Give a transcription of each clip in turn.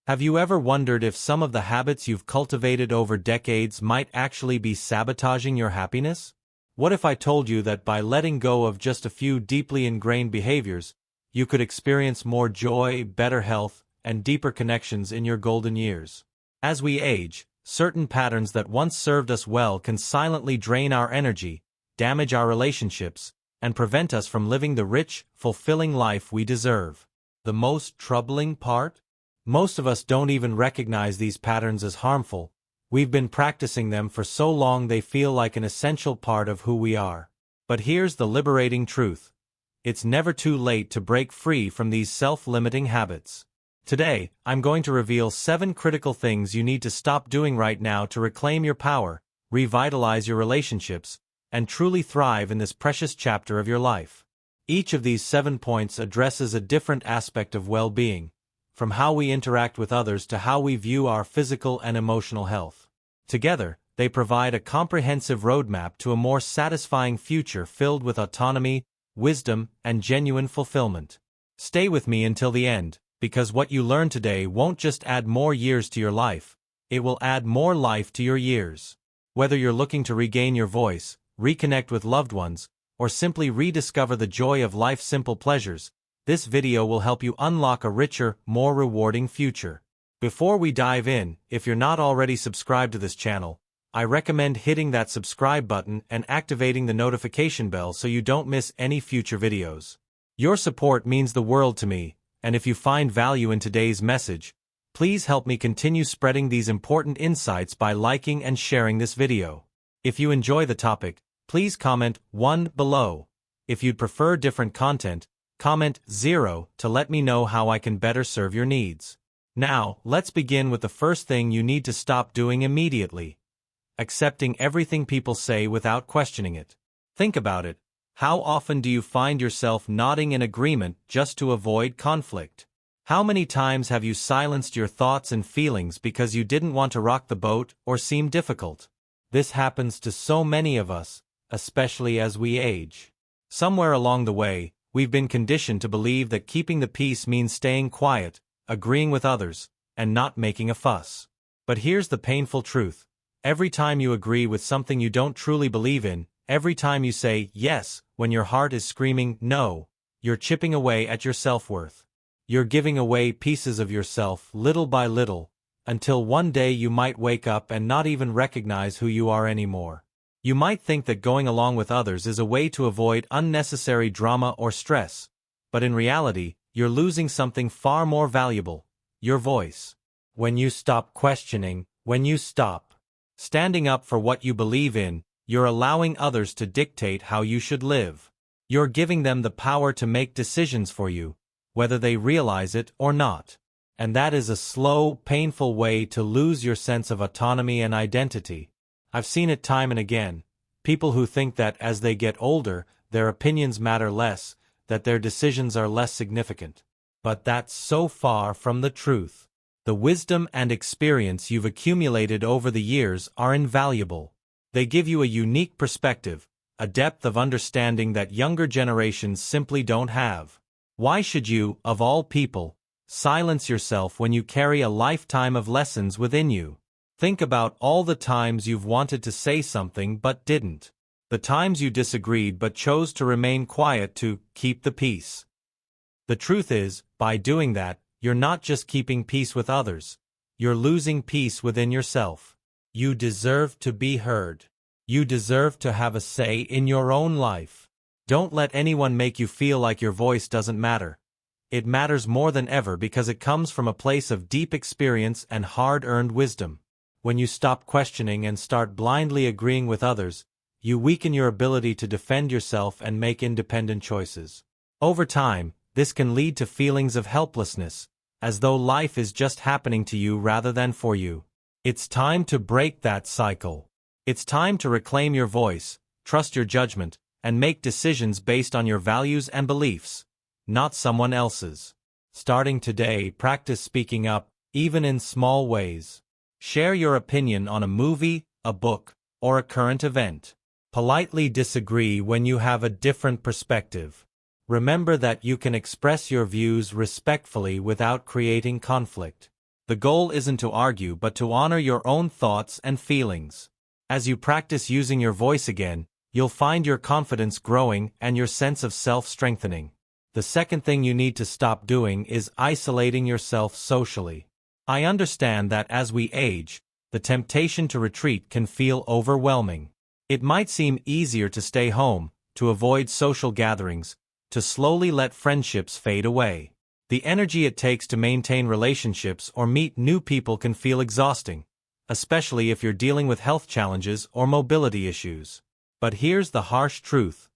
Have you ever wondered if some of the habits you've cultivated over decades might actually be sabotaging your happiness? What if I told you that by letting go of just a few deeply ingrained behaviors, you could experience more joy, better health, and deeper connections in your golden years? As we age, certain patterns that once served us well can silently drain our energy, damage our relationships, and prevent us from living the rich, fulfilling life we deserve. The most troubling part? Most of us don't even recognize these patterns as harmful. We've been practicing them for so long they feel like an essential part of who we are. But here's the liberating truth. It's never too late to break free from these self-limiting habits. Today, I'm going to reveal 7 critical things you need to stop doing right now to reclaim your power, revitalize your relationships, and truly thrive in this precious chapter of your life. Each of these 7 points addresses a different aspect of well-being, from how we interact with others to how we view our physical and emotional health. Together, they provide a comprehensive roadmap to a more satisfying future filled with autonomy, wisdom, and genuine fulfillment. Stay with me until the end, because what you learn today won't just add more years to your life, it will add more life to your years. Whether you're looking to regain your voice, reconnect with loved ones, or simply rediscover the joy of life's simple pleasures, this video will help you unlock a richer, more rewarding future. Before we dive in, if you're not already subscribed to this channel, I recommend hitting that subscribe button and activating the notification bell so you don't miss any future videos. Your support means the world to me, and if you find value in today's message, please help me continue spreading these important insights by liking and sharing this video. If you enjoy the topic, please comment 1 below. If you'd prefer different content, comment 0 to let me know how I can better serve your needs. Now, let's begin with the first thing you need to stop doing immediately. Accepting everything people say without questioning it. Think about it. How often do you find yourself nodding in agreement just to avoid conflict? How many times have you silenced your thoughts and feelings because you didn't want to rock the boat or seem difficult? This happens to so many of us, especially as we age. Somewhere along the way, we've been conditioned to believe that keeping the peace means staying quiet, agreeing with others, and not making a fuss. But here's the painful truth. Every time you agree with something you don't truly believe in, every time you say yes when your heart is screaming no, you're chipping away at your self-worth. You're giving away pieces of yourself little by little, until one day you might wake up and not even recognize who you are anymore. You might think that going along with others is a way to avoid unnecessary drama or stress, but in reality, you're losing something far more valuable: your voice. When you stop questioning, when you stop standing up for what you believe in, you're allowing others to dictate how you should live. You're giving them the power to make decisions for you, whether they realize it or not. And that is a slow, painful way to lose your sense of autonomy and identity. I've seen it time and again. People who think that as they get older, their opinions matter less, that their decisions are less significant. But that's so far from the truth. The wisdom and experience you've accumulated over the years are invaluable. They give you a unique perspective, a depth of understanding that younger generations simply don't have. Why should you, of all people, silence yourself when you carry a lifetime of lessons within you? Think about all the times you've wanted to say something but didn't. The times you disagreed but chose to remain quiet to keep the peace. The truth is, by doing that, you're not just keeping peace with others. You're losing peace within yourself. You deserve to be heard. You deserve to have a say in your own life. Don't let anyone make you feel like your voice doesn't matter. It matters more than ever because it comes from a place of deep experience and hard-earned wisdom. When you stop questioning and start blindly agreeing with others, you weaken your ability to defend yourself and make independent choices. Over time, this can lead to feelings of helplessness, as though life is just happening to you rather than for you. It's time to break that cycle. It's time to reclaim your voice, trust your judgment, and make decisions based on your values and beliefs, not someone else's. Starting today, practice speaking up, even in small ways. Share your opinion on a movie, a book, or a current event. Politely disagree when you have a different perspective. Remember that you can express your views respectfully without creating conflict. The goal isn't to argue but to honor your own thoughts and feelings. As you practice using your voice again, you'll find your confidence growing and your sense of self strengthening. The second thing you need to stop doing is isolating yourself socially. I understand that as we age, the temptation to retreat can feel overwhelming. It might seem easier to stay home, to avoid social gatherings, to slowly let friendships fade away. The energy it takes to maintain relationships or meet new people can feel exhausting, especially if you're dealing with health challenges or mobility issues. But here's the harsh truth.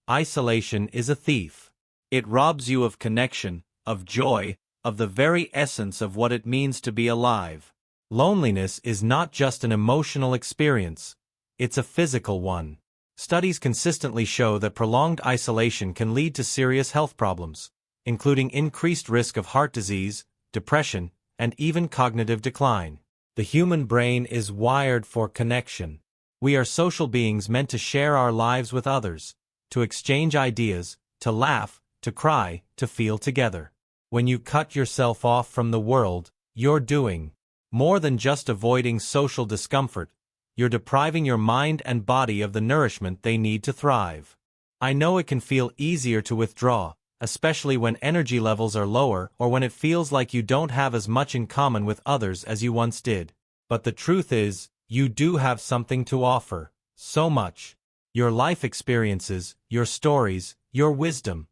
Isolation is a thief. It robs you of connection, of joy, of the very essence of what it means to be alive. Loneliness is not just an emotional experience, it's a physical one. Studies consistently show that prolonged isolation can lead to serious health problems, including increased risk of heart disease, depression, and even cognitive decline. The human brain is wired for connection. We are social beings meant to share our lives with others, to exchange ideas, to laugh, to cry, to feel together. When you cut yourself off from the world, you're doing more than just avoiding social discomfort. You're depriving your mind and body of the nourishment they need to thrive. I know it can feel easier to withdraw, especially when energy levels are lower or when it feels like you don't have as much in common with others as you once did. But the truth is, you do have something to offer, so much. Your life experiences, your stories, your wisdom.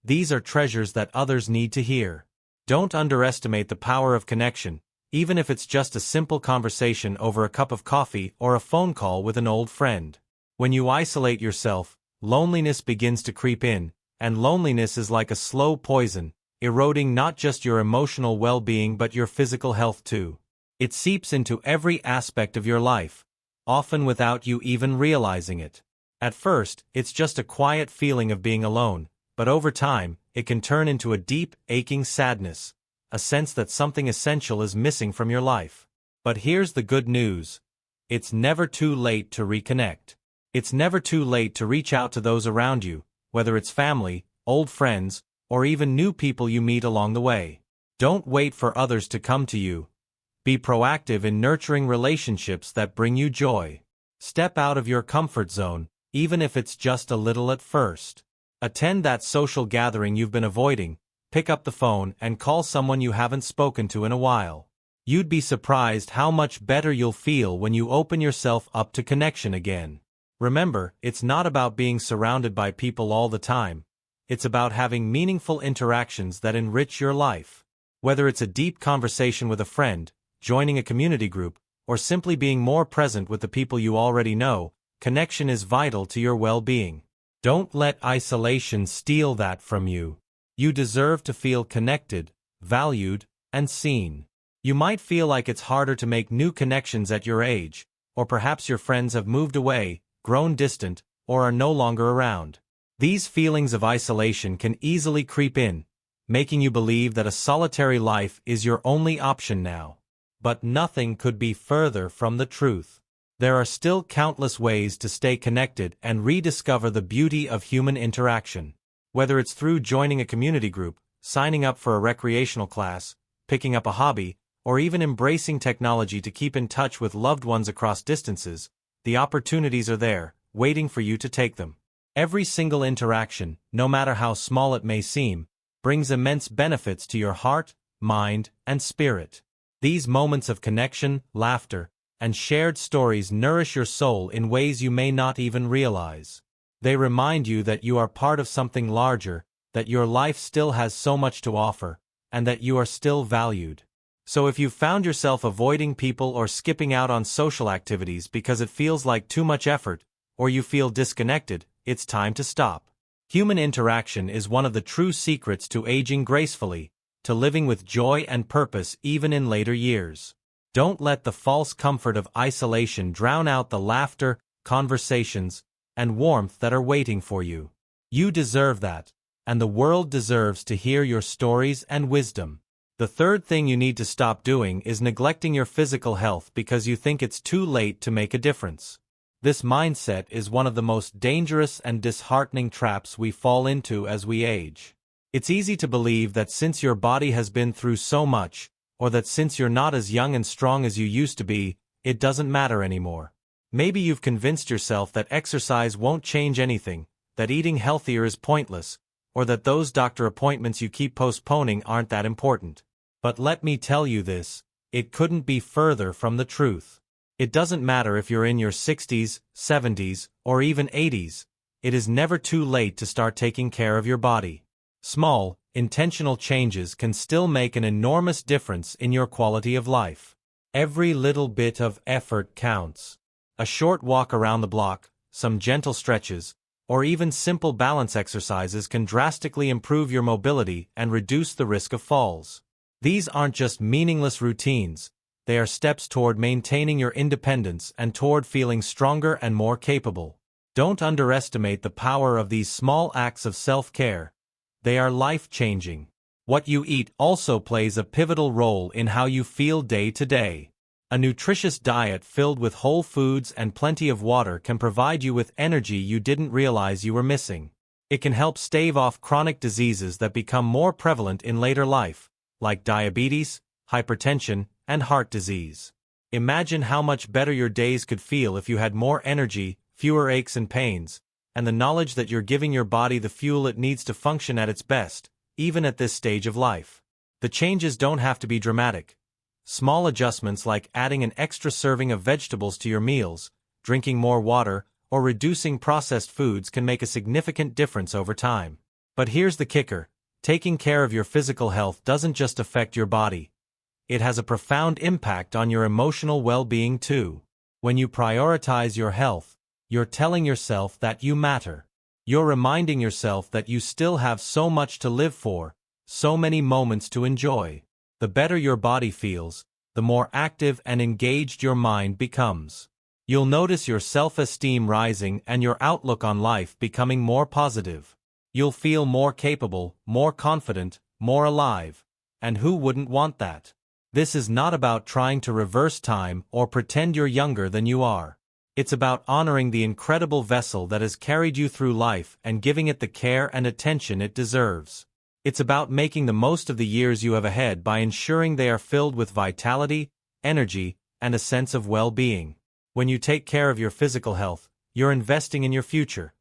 These are treasures that others need to hear. Don't underestimate the power of connection, even if it's just a simple conversation over a cup of coffee or a phone call with an old friend. When you isolate yourself, loneliness begins to creep in, and loneliness is like a slow poison, eroding not just your emotional well-being but your physical health too. It seeps into every aspect of your life, often without you even realizing it. At first, it's just a quiet feeling of being alone, but over time, it can turn into a deep, aching sadness, a sense that something essential is missing from your life. But here's the good news. It's never too late to reconnect. It's never too late to reach out to those around you, whether it's family, old friends, or even new people you meet along the way. Don't wait for others to come to you. Be proactive in nurturing relationships that bring you joy. Step out of your comfort zone, even if it's just a little at first. Attend that social gathering you've been avoiding, pick up the phone and call someone you haven't spoken to in a while. You'd be surprised how much better you'll feel when you open yourself up to connection again. Remember, it's not about being surrounded by people all the time. It's about having meaningful interactions that enrich your life. Whether it's a deep conversation with a friend, joining a community group, or simply being more present with the people you already know, connection is vital to your well-being. Don't let isolation steal that from you. You deserve to feel connected, valued, and seen. You might feel like it's harder to make new connections at your age, or perhaps your friends have moved away, grown distant, or are no longer around. These feelings of isolation can easily creep in, making you believe that a solitary life is your only option now. But nothing could be further from the truth. There are still countless ways to stay connected and rediscover the beauty of human interaction. Whether it's through joining a community group, signing up for a recreational class, picking up a hobby, or even embracing technology to keep in touch with loved ones across distances, the opportunities are there, waiting for you to take them. Every single interaction, no matter how small it may seem, brings immense benefits to your heart, mind, and spirit. These moments of connection, laughter, and shared stories nourish your soul in ways you may not even realize. They remind you that you are part of something larger, that your life still has so much to offer, and that you are still valued. So if you've found yourself avoiding people or skipping out on social activities because it feels like too much effort, or you feel disconnected, it's time to stop. Human interaction is one of the true secrets to aging gracefully, to living with joy and purpose even in later years. Don't let the false comfort of isolation drown out the laughter, conversations, and warmth that are waiting for you. You deserve that, and the world deserves to hear your stories and wisdom. The third thing you need to stop doing is neglecting your physical health because you think it's too late to make a difference. This mindset is one of the most dangerous and disheartening traps we fall into as we age. It's easy to believe that since your body has been through so much, or that since you're not as young and strong as you used to be, it doesn't matter anymore. Maybe you've convinced yourself that exercise won't change anything, that eating healthier is pointless, or that those doctor appointments you keep postponing aren't that important. But let me tell you this, it couldn't be further from the truth. It doesn't matter if you're in your 60s, 70s, or even 80s. It is never too late to start taking care of your body. Small, intentional changes can still make an enormous difference in your quality of life. Every little bit of effort counts. A short walk around the block, some gentle stretches, or even simple balance exercises can drastically improve your mobility and reduce the risk of falls. These aren't just meaningless routines, they are steps toward maintaining your independence and toward feeling stronger and more capable. Don't underestimate the power of these small acts of self-care. They are life-changing. What you eat also plays a pivotal role in how you feel day to day. A nutritious diet filled with whole foods and plenty of water can provide you with energy you didn't realize you were missing. It can help stave off chronic diseases that become more prevalent in later life, like diabetes, hypertension, and heart disease. Imagine how much better your days could feel if you had more energy, fewer aches and pains, and the knowledge that you're giving your body the fuel it needs to function at its best, even at this stage of life. The changes don't have to be dramatic. Small adjustments like adding an extra serving of vegetables to your meals, drinking more water, or reducing processed foods can make a significant difference over time. But here's the kicker. Taking care of your physical health doesn't just affect your body. It has a profound impact on your emotional well-being too. When you prioritize your health, you're telling yourself that you matter. You're reminding yourself that you still have so much to live for, so many moments to enjoy. The better your body feels, the more active and engaged your mind becomes. You'll notice your self-esteem rising and your outlook on life becoming more positive. You'll feel more capable, more confident, more alive. And who wouldn't want that? This is not about trying to reverse time or pretend you're younger than you are. It's about honoring the incredible vessel that has carried you through life and giving it the care and attention it deserves. It's about making the most of the years you have ahead by ensuring they are filled with vitality, energy, and a sense of well-being. When you take care of your physical health, you're investing in your future.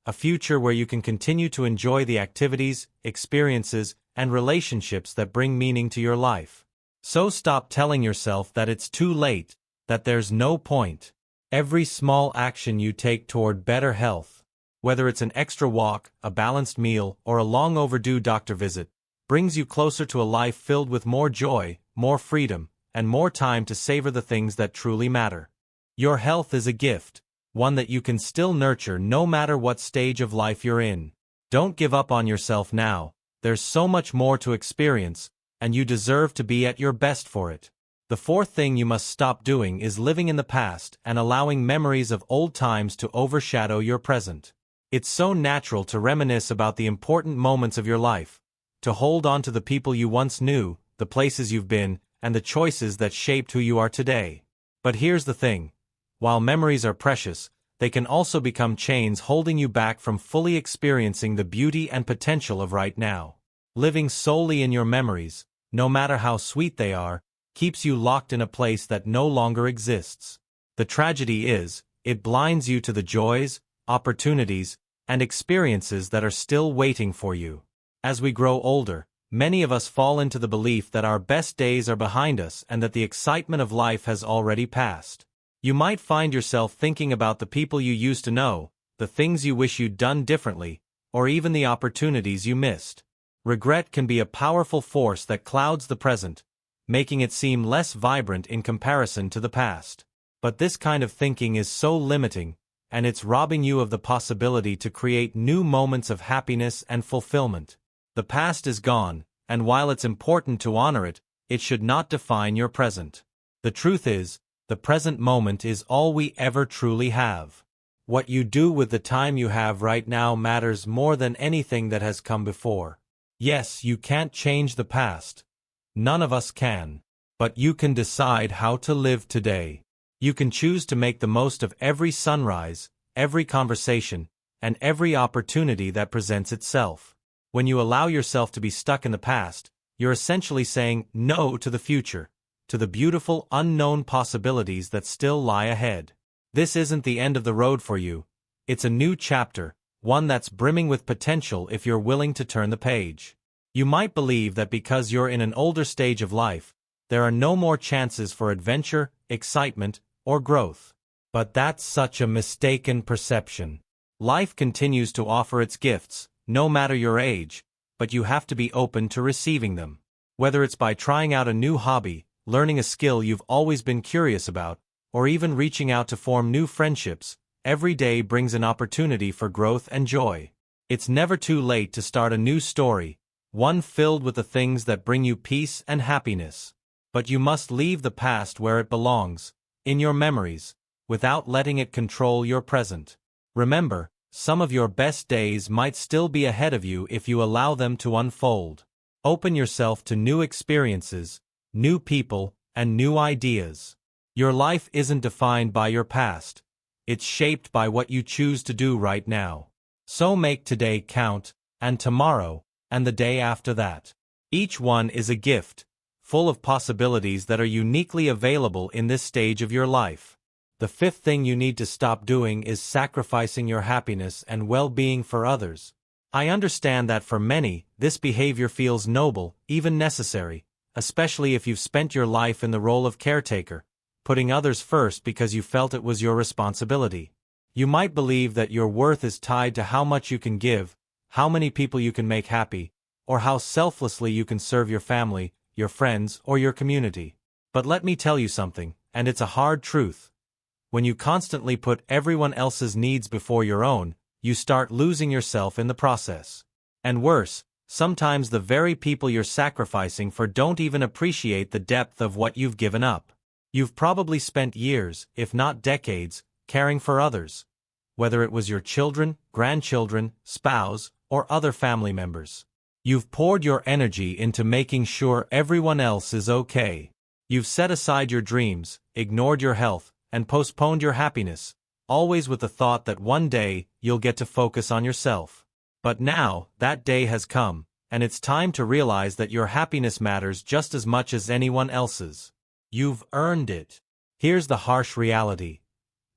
A future where you can continue to enjoy the activities, experiences, and relationships that bring meaning to your life. So stop telling yourself that it's too late, that there's no point. Every small action you take toward better health, whether it's an extra walk, a balanced meal, or a long overdue doctor visit, brings you closer to a life filled with more joy, more freedom, and more time to savor the things that truly matter. Your health is a gift, one that you can still nurture no matter what stage of life you're in. Don't give up on yourself now. There's so much more to experience, and you deserve to be at your best for it. The fourth thing you must stop doing is living in the past and allowing memories of old times to overshadow your present. It's so natural to reminisce about the important moments of your life, to hold on to the people you once knew, the places you've been, and the choices that shaped who you are today. But here's the thing. While memories are precious, they can also become chains holding you back from fully experiencing the beauty and potential of right now. Living solely in your memories, no matter how sweet they are, keeps you locked in a place that no longer exists. The tragedy is, it blinds you to the joys, opportunities, and experiences that are still waiting for you. As we grow older, many of us fall into the belief that our best days are behind us and that the excitement of life has already passed. You might find yourself thinking about the people you used to know, the things you wish you'd done differently, or even the opportunities you missed. Regret can be a powerful force that clouds the present, making it seem less vibrant in comparison to the past. But this kind of thinking is so limiting, and it's robbing you of the possibility to create new moments of happiness and fulfillment. The past is gone, and while it's important to honor it, it should not define your present. The truth is, the present moment is all we ever truly have. What you do with the time you have right now matters more than anything that has come before. Yes, you can't change the past. None of us can. But you can decide how to live today. You can choose to make the most of every sunrise, every conversation, and every opportunity that presents itself. When you allow yourself to be stuck in the past, You're essentially saying no to the future, to the beautiful unknown possibilities that still lie ahead. This isn't the end of the road for you. It's a new chapter, one that's brimming with potential if you're willing to turn the page. You might believe that because you're in an older stage of life, there are no more chances for adventure, excitement, or growth. But that's such a mistaken perception. Life continues to offer its gifts, no matter your age, but you have to be open to receiving them. Whether it's by trying out a new hobby, learning a skill you've always been curious about, or even reaching out to form new friendships, every day brings an opportunity for growth and joy. It's never too late to start a new story, one filled with the things that bring you peace and happiness. But you must leave the past where it belongs, in your memories, without letting it control your present. Remember, some of your best days might still be ahead of you if you allow them to unfold. Open yourself to new experiences, new people, and new ideas. Your life isn't defined by your past. It's shaped by what you choose to do right now. So make today count, and tomorrow, and the day after that. Each one is a gift, full of possibilities that are uniquely available in this stage of your life. The fifth thing you need to stop doing is sacrificing your happiness and well-being for others. I understand that for many, this behavior feels noble, even necessary, especially if you've spent your life in the role of caretaker, putting others first because you felt it was your responsibility. You might believe that your worth is tied to how much you can give, how many people you can make happy, or how selflessly you can serve your family, your friends, or your community. But let me tell you something, and it's a hard truth. When you constantly put everyone else's needs before your own, you start losing yourself in the process. And worse, sometimes the very people you're sacrificing for don't even appreciate the depth of what you've given up. You've probably spent years, if not decades, caring for others, whether it was your children, grandchildren, spouse, or other family members. You've poured your energy into making sure everyone else is okay. You've set aside your dreams, ignored your health, and postponed your happiness, always with the thought that one day you'll get to focus on yourself. But now, that day has come, and it's time to realize that your happiness matters just as much as anyone else's. You've earned it. Here's the harsh reality.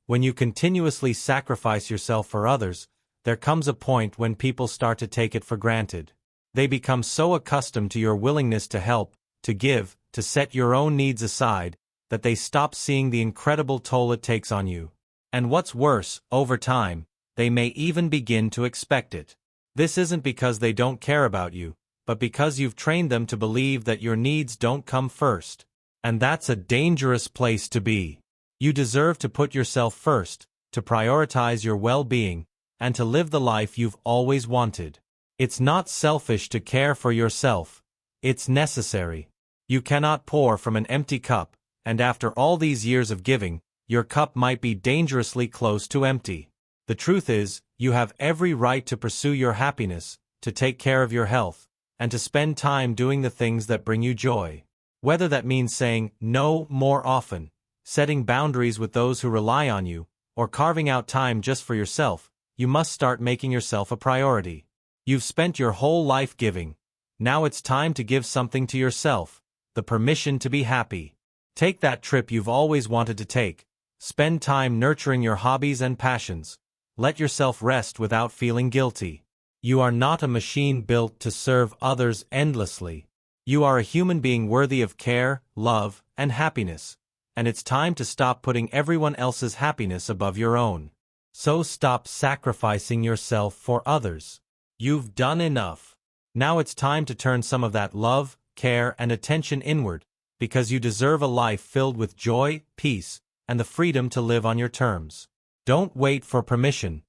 When you continuously sacrifice yourself for others, there comes a point when people start to take it for granted. They become so accustomed to your willingness to help, to give, to set your own needs aside, that they stop seeing the incredible toll it takes on you. And what's worse, over time, they may even begin to expect it. This isn't because they don't care about you, but because you've trained them to believe that your needs don't come first. And that's a dangerous place to be. You deserve to put yourself first, to prioritize your well-being, and to live the life you've always wanted. It's not selfish to care for yourself. It's necessary. You cannot pour from an empty cup, and after all these years of giving, your cup might be dangerously close to empty. The truth is, you have every right to pursue your happiness, to take care of your health, and to spend time doing the things that bring you joy. Whether that means saying no more often, setting boundaries with those who rely on you, or carving out time just for yourself, you must start making yourself a priority. You've spent your whole life giving. Now it's time to give something to yourself, the permission to be happy. Take that trip you've always wanted to take. Spend time nurturing your hobbies and passions. Let yourself rest without feeling guilty. You are not a machine built to serve others endlessly. You are a human being worthy of care, love, and happiness. And it's time to stop putting everyone else's happiness above your own. So stop sacrificing yourself for others. You've done enough. Now it's time to turn some of that love, care, and attention inward, because you deserve a life filled with joy, peace, and the freedom to live on your terms. Don't wait for permission.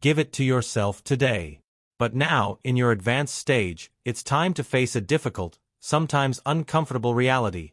Give it to yourself today. But now, in your advanced stage, it's time to face a difficult, sometimes uncomfortable reality.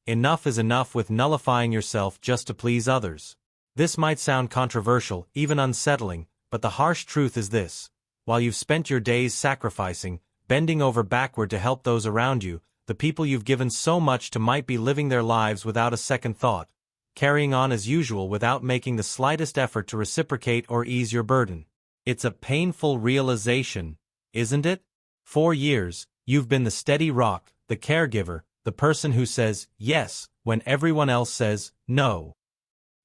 Enough is enough with nullifying yourself just to please others. This might sound controversial, even unsettling, but the harsh truth is this. While you've spent your days sacrificing, bending over backward to help those around you, the people you've given so much to might be living their lives without a second thought, carrying on as usual without making the slightest effort to reciprocate or ease your burden. It's a painful realization, isn't it? For years, you've been the steady rock, the caregiver, the person who says yes when everyone else says no.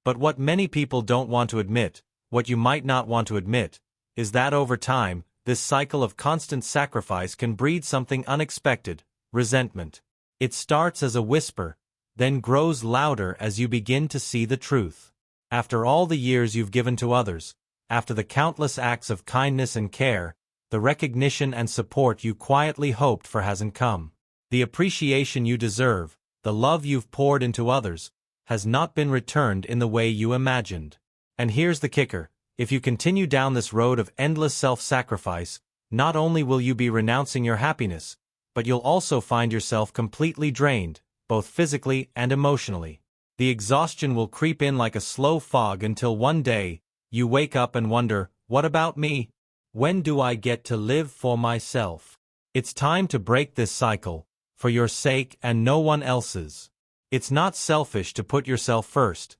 But what many people don't want to admit, what you might not want to admit, is that over time, this cycle of constant sacrifice can breed something unexpected: resentment. It starts as a whisper, then grows louder as you begin to see the truth. After all the years you've given to others, after the countless acts of kindness and care, the recognition and support you quietly hoped for hasn't come. The appreciation you deserve, the love you've poured into others, has not been returned in the way you imagined. And here's the kicker: if you continue down this road of endless self-sacrifice, not only will you be renouncing your happiness, but you'll also find yourself completely drained, both physically and emotionally. The exhaustion will creep in like a slow fog until one day, you wake up and wonder, what about me? When do I get to live for myself? It's time to break this cycle, for your sake and no one else's. It's not selfish to put yourself first.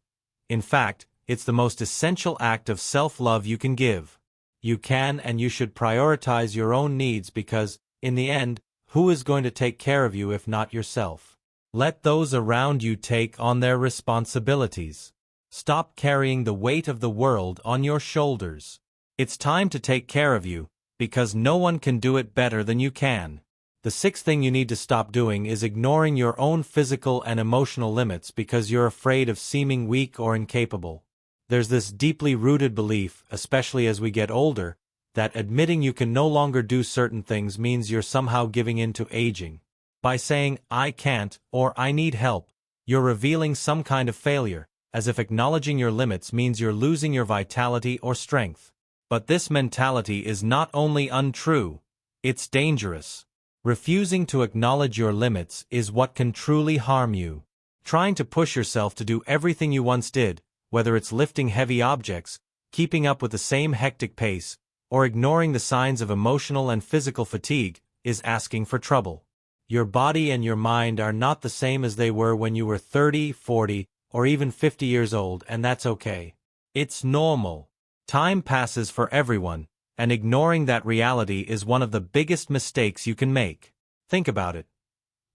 In fact, it's the most essential act of self-love you can give. You can and you should prioritize your own needs because, in the end, who is going to take care of you if not yourself? Let those around you take on their responsibilities. Stop carrying the weight of the world on your shoulders. It's time to take care of you, because no one can do it better than you can. The sixth thing you need to stop doing is ignoring your own physical and emotional limits because you're afraid of seeming weak or incapable. There's this deeply rooted belief, especially as we get older, that admitting you can no longer do certain things means you're somehow giving in to aging. By saying, "I can't," or "I need help," you're revealing some kind of failure, as if acknowledging your limits means you're losing your vitality or strength. But this mentality is not only untrue, it's dangerous. Refusing to acknowledge your limits is what can truly harm you. Trying to push yourself to do everything you once did, whether it's lifting heavy objects, keeping up with the same hectic pace, or ignoring the signs of emotional and physical fatigue, is asking for trouble. Your body and your mind are not the same as they were when you were 30, 40, or even 50 years old, and that's okay. It's normal. Time passes for everyone, and ignoring that reality is one of the biggest mistakes you can make. Think about it.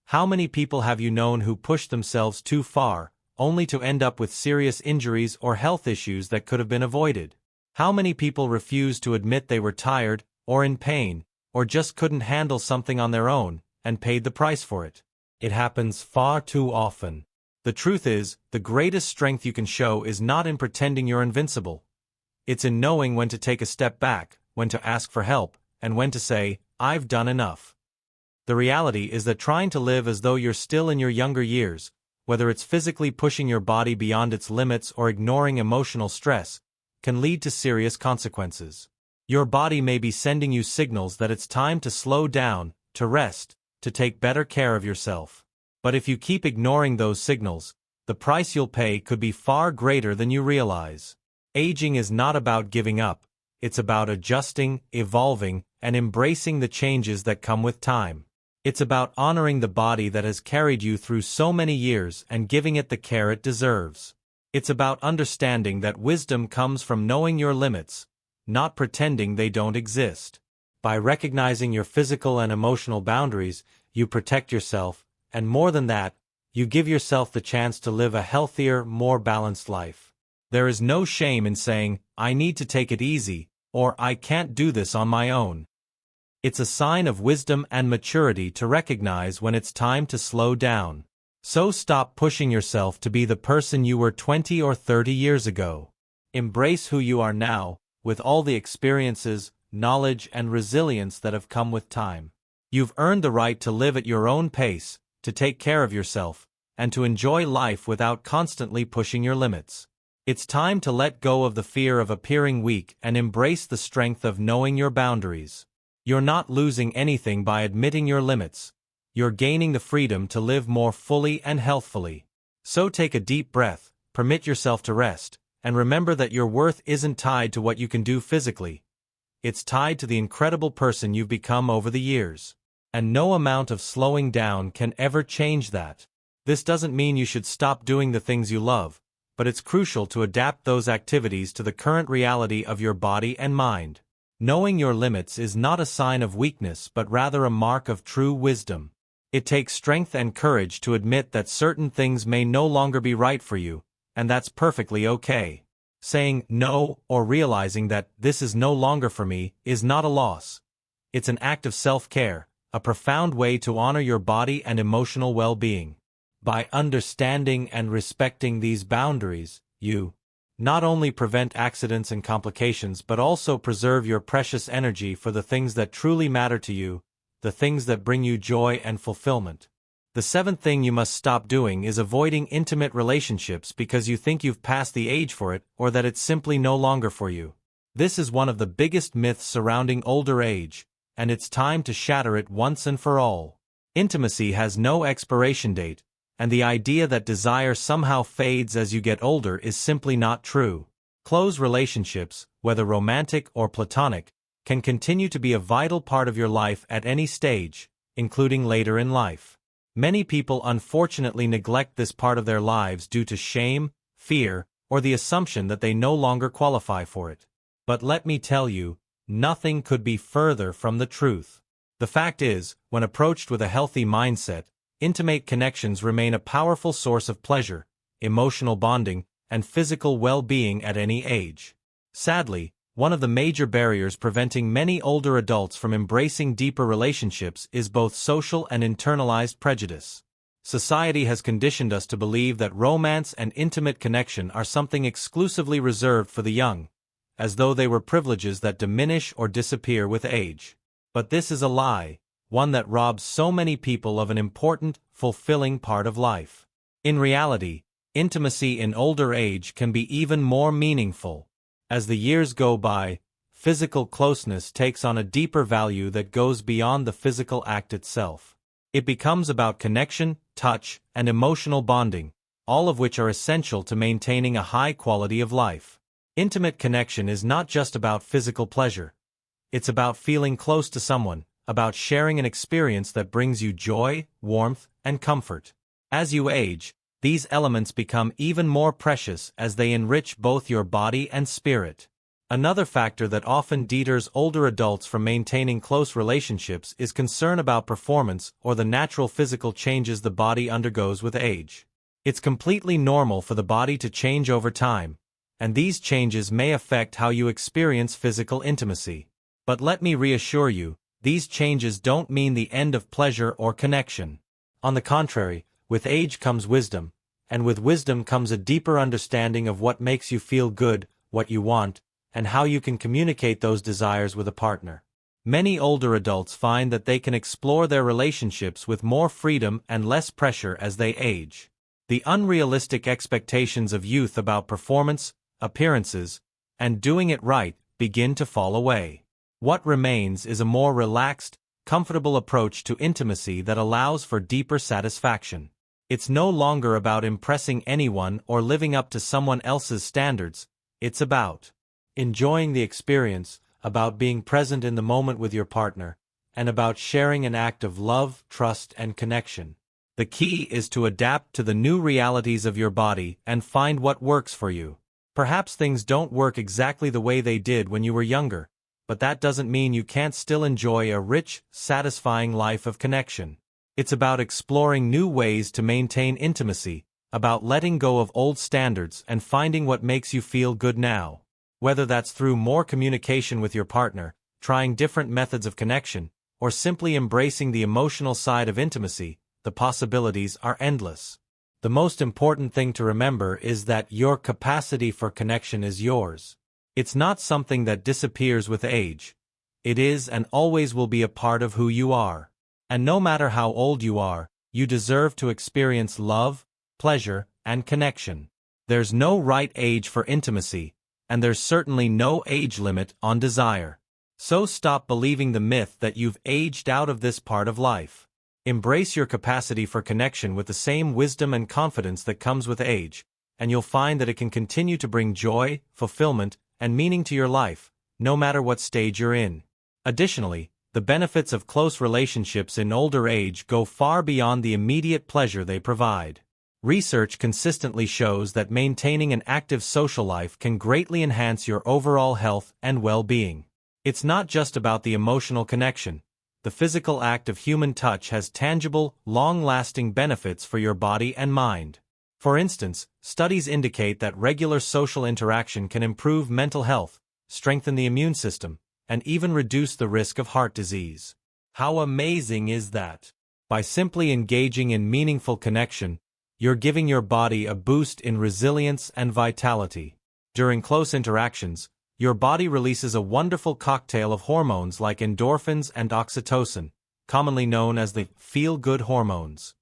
How many people have you known who pushed themselves too far, only to end up with serious injuries or health issues that could have been avoided? How many people refused to admit they were tired, or in pain, or just couldn't handle something on their own, and paid the price for it? It happens far too often. The truth is, the greatest strength you can show is not in pretending you're invincible. It's in knowing when to take a step back, when to ask for help, and when to say, "I've done enough." The reality is that trying to live as though you're still in your younger years, whether it's physically pushing your body beyond its limits or ignoring emotional stress, can lead to serious consequences. Your body may be sending you signals that it's time to slow down, to rest, to take better care of yourself. But if you keep ignoring those signals, the price you'll pay could be far greater than you realize. Aging is not about giving up, it's about adjusting, evolving, and embracing the changes that come with time. It's about honoring the body that has carried you through so many years and giving it the care it deserves. It's about understanding that wisdom comes from knowing your limits, not pretending they don't exist. By recognizing your physical and emotional boundaries, you protect yourself, and more than that, you give yourself the chance to live a healthier, more balanced life. There is no shame in saying, "I need to take it easy," or "I can't do this on my own." It's a sign of wisdom and maturity to recognize when it's time to slow down. So stop pushing yourself to be the person you were 20 or 30 years ago. Embrace who you are now, with all the experiences, knowledge, and resilience that have come with time. You've earned the right to live at your own pace, to take care of yourself, and to enjoy life without constantly pushing your limits. It's time to let go of the fear of appearing weak and embrace the strength of knowing your boundaries. You're not losing anything by admitting your limits. You're gaining the freedom to live more fully and healthfully. So take a deep breath, permit yourself to rest, and remember that your worth isn't tied to what you can do physically. It's tied to the incredible person you've become over the years. And no amount of slowing down can ever change that. This doesn't mean you should stop doing the things you love, but it's crucial to adapt those activities to the current reality of your body and mind. Knowing your limits is not a sign of weakness but rather a mark of true wisdom. It takes strength and courage to admit that certain things may no longer be right for you, and that's perfectly okay. Saying no or realizing that this is no longer for me is not a loss. It's an act of self-care, a profound way to honor your body and emotional well-being. By understanding and respecting these boundaries, you not only prevent accidents and complications but also preserve your precious energy for the things that truly matter to you, the things that bring you joy and fulfillment. The seventh thing you must stop doing is avoiding intimate relationships because you think you've passed the age for it or that it's simply no longer for you. This is one of the biggest myths surrounding older age, and it's time to shatter it once and for all. Intimacy has no expiration date, and the idea that desire somehow fades as you get older is simply not true. Close relationships, whether romantic or platonic, can continue to be a vital part of your life at any stage, including later in life. Many people unfortunately neglect this part of their lives due to shame, fear, or the assumption that they no longer qualify for it. But let me tell you, nothing could be further from the truth. The fact is, when approached with a healthy mindset, intimate connections remain a powerful source of pleasure, emotional bonding, and physical well-being at any age. Sadly, one of the major barriers preventing many older adults from embracing deeper relationships is both social and internalized prejudice. Society has conditioned us to believe that romance and intimate connection are something exclusively reserved for the young, as though they were privileges that diminish or disappear with age. But this is a lie, one that robs so many people of an important, fulfilling part of life. In reality, intimacy in older age can be even more meaningful. As the years go by, physical closeness takes on a deeper value that goes beyond the physical act itself. It becomes about connection, touch, and emotional bonding, all of which are essential to maintaining a high quality of life. Intimate connection is not just about physical pleasure. It's about feeling close to someone, about sharing an experience that brings you joy, warmth, and comfort. As you age, these elements become even more precious as they enrich both your body and spirit. Another factor that often deters older adults from maintaining close relationships is concern about performance or the natural physical changes the body undergoes with age. It's completely normal for the body to change over time, and these changes may affect how you experience physical intimacy. But let me reassure you, these changes don't mean the end of pleasure or connection. On the contrary, with age comes wisdom, and with wisdom comes a deeper understanding of what makes you feel good, what you want, and how you can communicate those desires with a partner. Many older adults find that they can explore their relationships with more freedom and less pressure as they age. The unrealistic expectations of youth about performance, appearances, and doing it right begin to fall away. What remains is a more relaxed, comfortable approach to intimacy that allows for deeper satisfaction. It's no longer about impressing anyone or living up to someone else's standards. It's about enjoying the experience, about being present in the moment with your partner, and about sharing an act of love, trust, and connection. The key is to adapt to the new realities of your body and find what works for you. Perhaps things don't work exactly the way they did when you were younger, but that doesn't mean you can't still enjoy a rich, satisfying life of connection. It's about exploring new ways to maintain intimacy, about letting go of old standards and finding what makes you feel good now. Whether that's through more communication with your partner, trying different methods of connection, or simply embracing the emotional side of intimacy, the possibilities are endless. The most important thing to remember is that your capacity for connection is yours. It's not something that disappears with age. It is and always will be a part of who you are. And no matter how old you are, you deserve to experience love, pleasure, and connection. There's no right age for intimacy, and there's certainly no age limit on desire. So stop believing the myth that you've aged out of this part of life. Embrace your capacity for connection with the same wisdom and confidence that comes with age, and you'll find that it can continue to bring joy, fulfillment, and meaning to your life, no matter what stage you're in. Additionally, the benefits of close relationships in older age go far beyond the immediate pleasure they provide. Research consistently shows that maintaining an active social life can greatly enhance your overall health and well-being. It's not just about the emotional connection. The physical act of human touch has tangible, long-lasting benefits for your body and mind. For instance, studies indicate that regular social interaction can improve mental health, strengthen the immune system, and even reduce the risk of heart disease. How amazing is that? By simply engaging in meaningful connection, you're giving your body a boost in resilience and vitality. During close interactions, your body releases a wonderful cocktail of hormones like endorphins and oxytocin, commonly known as the feel-good hormones.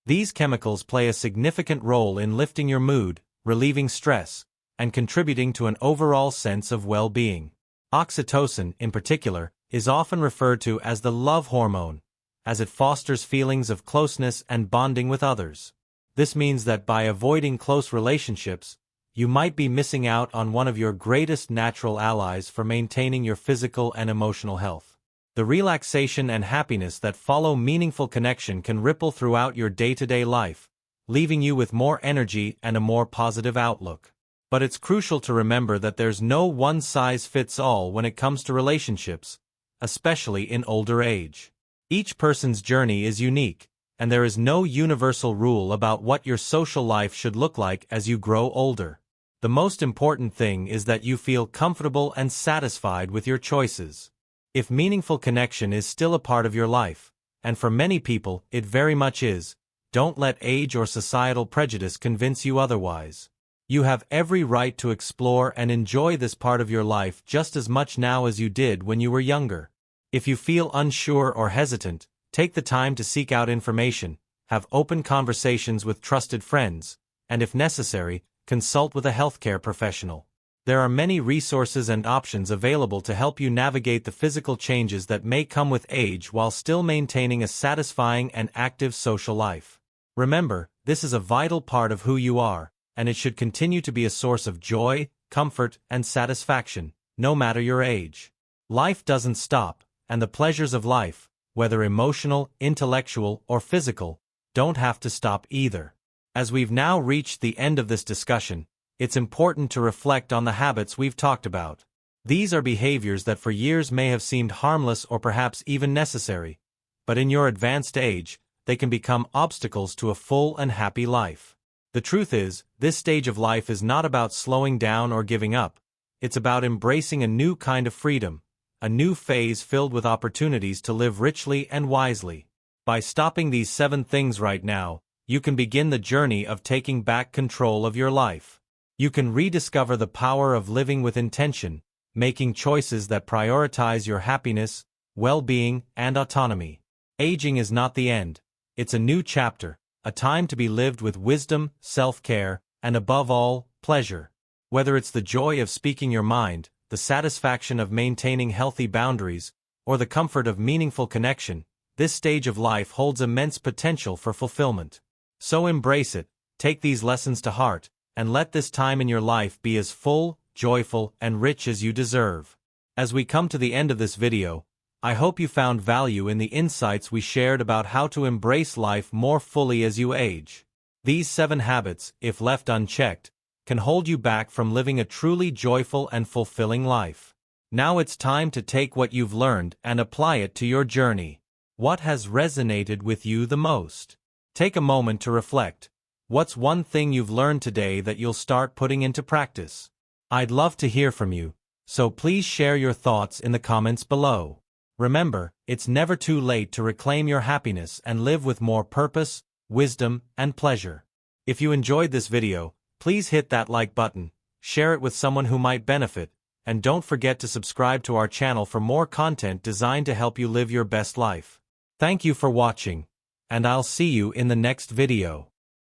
These chemicals play a significant role in lifting your mood, relieving stress, and contributing to an overall sense of well-being. Oxytocin, in particular, is often referred to as the love hormone, as it fosters feelings of closeness and bonding with others. This means that by avoiding close relationships, you might be missing out on one of your greatest natural allies for maintaining your physical and emotional health. The relaxation and happiness that follow meaningful connection can ripple throughout your day-to-day life, leaving you with more energy and a more positive outlook. But it's crucial to remember that there's no one-size-fits-all when it comes to relationships, especially in older age. Each person's journey is unique, and there is no universal rule about what your social life should look like as you grow older. The most important thing is that you feel comfortable and satisfied with your choices. If meaningful connection is still a part of your life, and for many people it very much is, don't let age or societal prejudice convince you otherwise. You have every right to explore and enjoy this part of your life just as much now as you did when you were younger. If you feel unsure or hesitant, take the time to seek out information, have open conversations with trusted friends, and if necessary, consult with a healthcare professional. There are many resources and options available to help you navigate the physical changes that may come with age while still maintaining a satisfying and active social life. Remember, this is a vital part of who you are, and it should continue to be a source of joy, comfort, and satisfaction, no matter your age. Life doesn't stop, and the pleasures of life, whether emotional, intellectual, or physical, don't have to stop either. As we've now reached the end of this discussion, it's important to reflect on the habits we've talked about. These are behaviors that for years may have seemed harmless or perhaps even necessary, but in your advanced age, they can become obstacles to a full and happy life. The truth is, this stage of life is not about slowing down or giving up. It's about embracing a new kind of freedom, a new phase filled with opportunities to live richly and wisely. By stopping these 7 things right now, you can begin the journey of taking back control of your life. You can rediscover the power of living with intention, making choices that prioritize your happiness, well-being, and autonomy. Aging is not the end. It's a new chapter, a time to be lived with wisdom, self-care, and above all, pleasure. Whether it's the joy of speaking your mind, the satisfaction of maintaining healthy boundaries, or the comfort of meaningful connection, this stage of life holds immense potential for fulfillment. So embrace it, take these lessons to heart, and let this time in your life be as full, joyful, and rich as you deserve. As we come to the end of this video, I hope you found value in the insights we shared about how to embrace life more fully as you age. These 7 habits, if left unchecked, can hold you back from living a truly joyful and fulfilling life. Now it's time to take what you've learned and apply it to your journey. What has resonated with you the most? Take a moment to reflect. What's one thing you've learned today that you'll start putting into practice? I'd love to hear from you, so please share your thoughts in the comments below. Remember, it's never too late to reclaim your happiness and live with more purpose, wisdom, and pleasure. If you enjoyed this video, please hit that like button, share it with someone who might benefit, and don't forget to subscribe to our channel for more content designed to help you live your best life. Thank you for watching, and I'll see you in the next video.